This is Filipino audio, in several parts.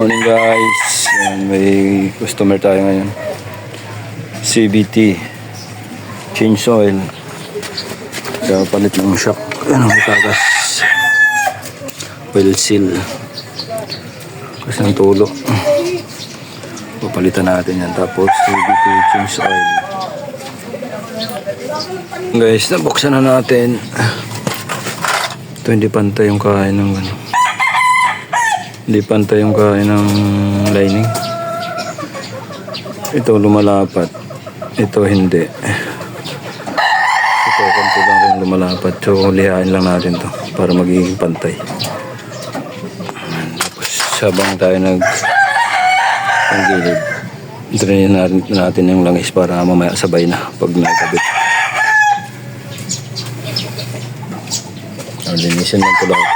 Morning guys, yan, may customer tayo ngayon. CVT change oil, kaya palit ng shock. Yan ang itagas, oil seal kasi ng tulo, papalitan natin yan. Tapos CVT change oil guys, nabuksan na natin. Ito hindi pantay yung kain ng gano'n. Hindi pantay yung kain ng lining. Ito lumalapat, ito hindi. Ito konti lang rin lumalapat, so lihain lang natin to para magiging pantay. Tapos habang tayo gilid, drain natin yung langis para mamaya sabay na pag nakabit. Linisin lang ito lahat,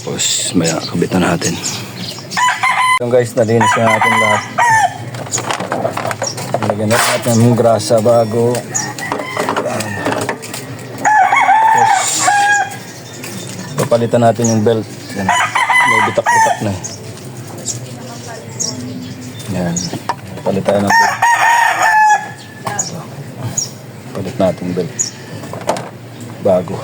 tapos maya kabit na natin. Yung guys, nalinis na natin lahat. Lagyan na natin ng grasa bago. Tapos papalitan natin yung belt. Yan. May bitak-bitak na. Yan. Palitan ng belt. Palit natin belt bago.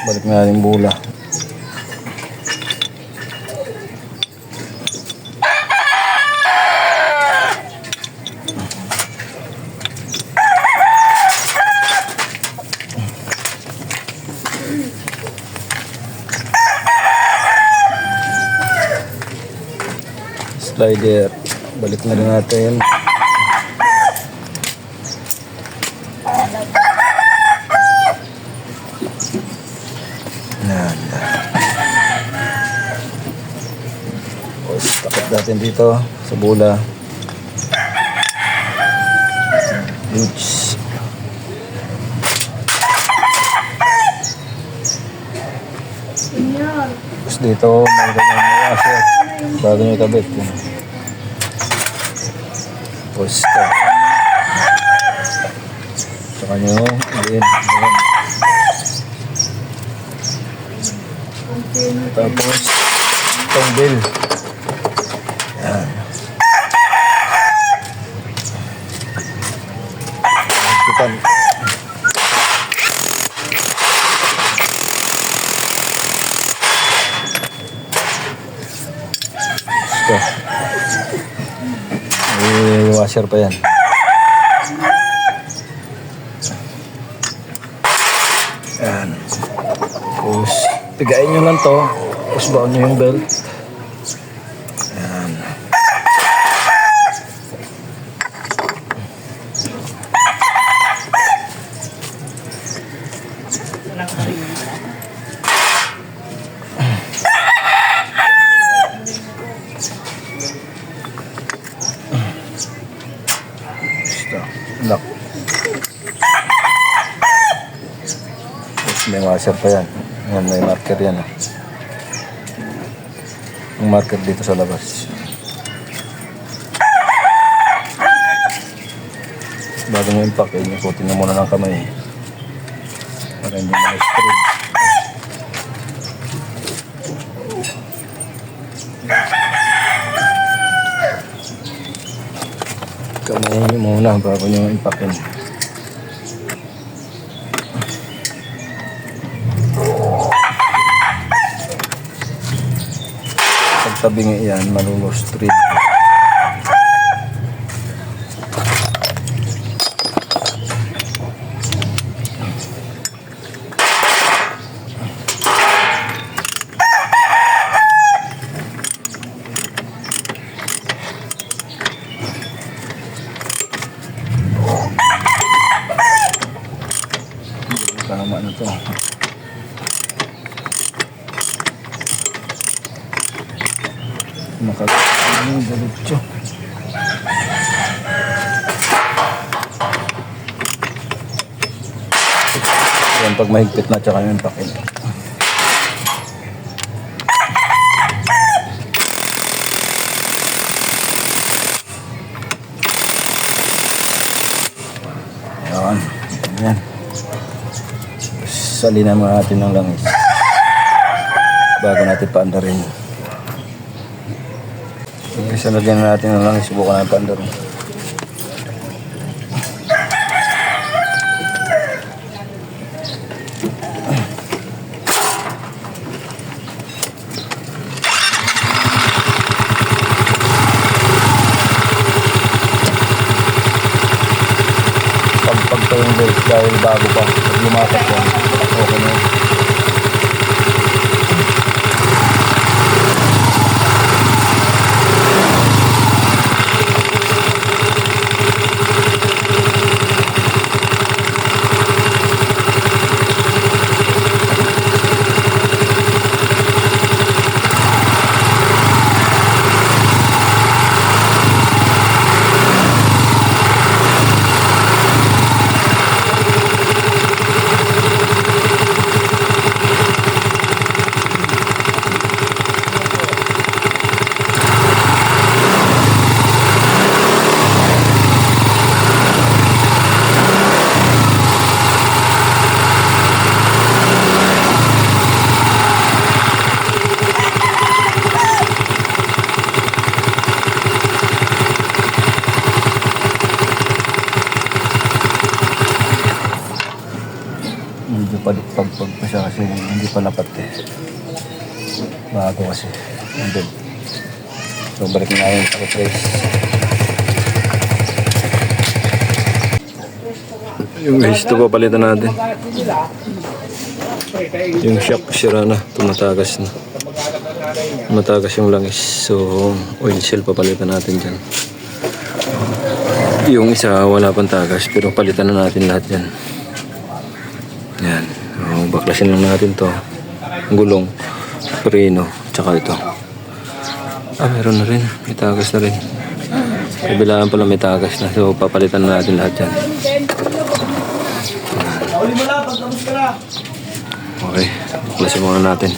Balik na yung bula. Slider, balik na rin natin. Yan. Takot natin dito sa bula. Oops. Tapos dito may ganyan na washer bago nyo itabit. Tapos ito. Saka nyo again. Tapos itong bill. Yan. Higpitan. Ito. May washer pa yan. Yan. Tapos pigain nyo lang to, tapos baon nyo yung belt. Ayan. Lock. Tapos may washer pa yan. Yan, may marker yan. Yung marker dito sa labas. Bago mo impact, ikutin na muna ng kamay para hindi ma-spread. Kamay nyo muna bago nyo impactin. Pagtabingi yan, malulustrid. Tama na to. Nakakano diretso. Yan pag mahigpit na tsaka yung pakin. salinan mo natin ng langis bago natin paandarin. Isa lagyan natin ng langis, subukan natin paandarin. Pagpagpa yung guys dahil bago pa. Pag lumakas yan, okay na yun. Medyo pagpagpag pa siya kasi hindi pa lapat eh. Bago kasi. Andun. So balik na yung takot guys. Yung histo pa palitan natin. Yung shock sira na. Tumatagas na. Tumatagas yung langis. So oil seal pa palitan natin dyan. Yung isa wala pang tagas pero palitan na natin lahat yan. Yan. So, baklasin lang natin to. Gulong, preno, tsaka ito. Meron na rin. May tagas na rin. Kabilaan pala may tagas na. So, papalitan na natin lahat yan. Okay. Baklasin muna natin.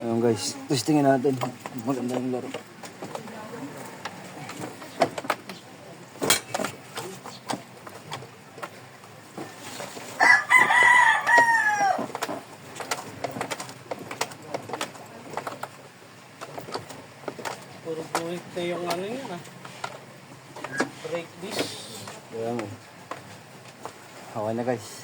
Ayun guys, testingin natin. Maganda yung laro. Puro buhit na yung ano yun ah. Brake disc. Ayan mo. Okay na guys.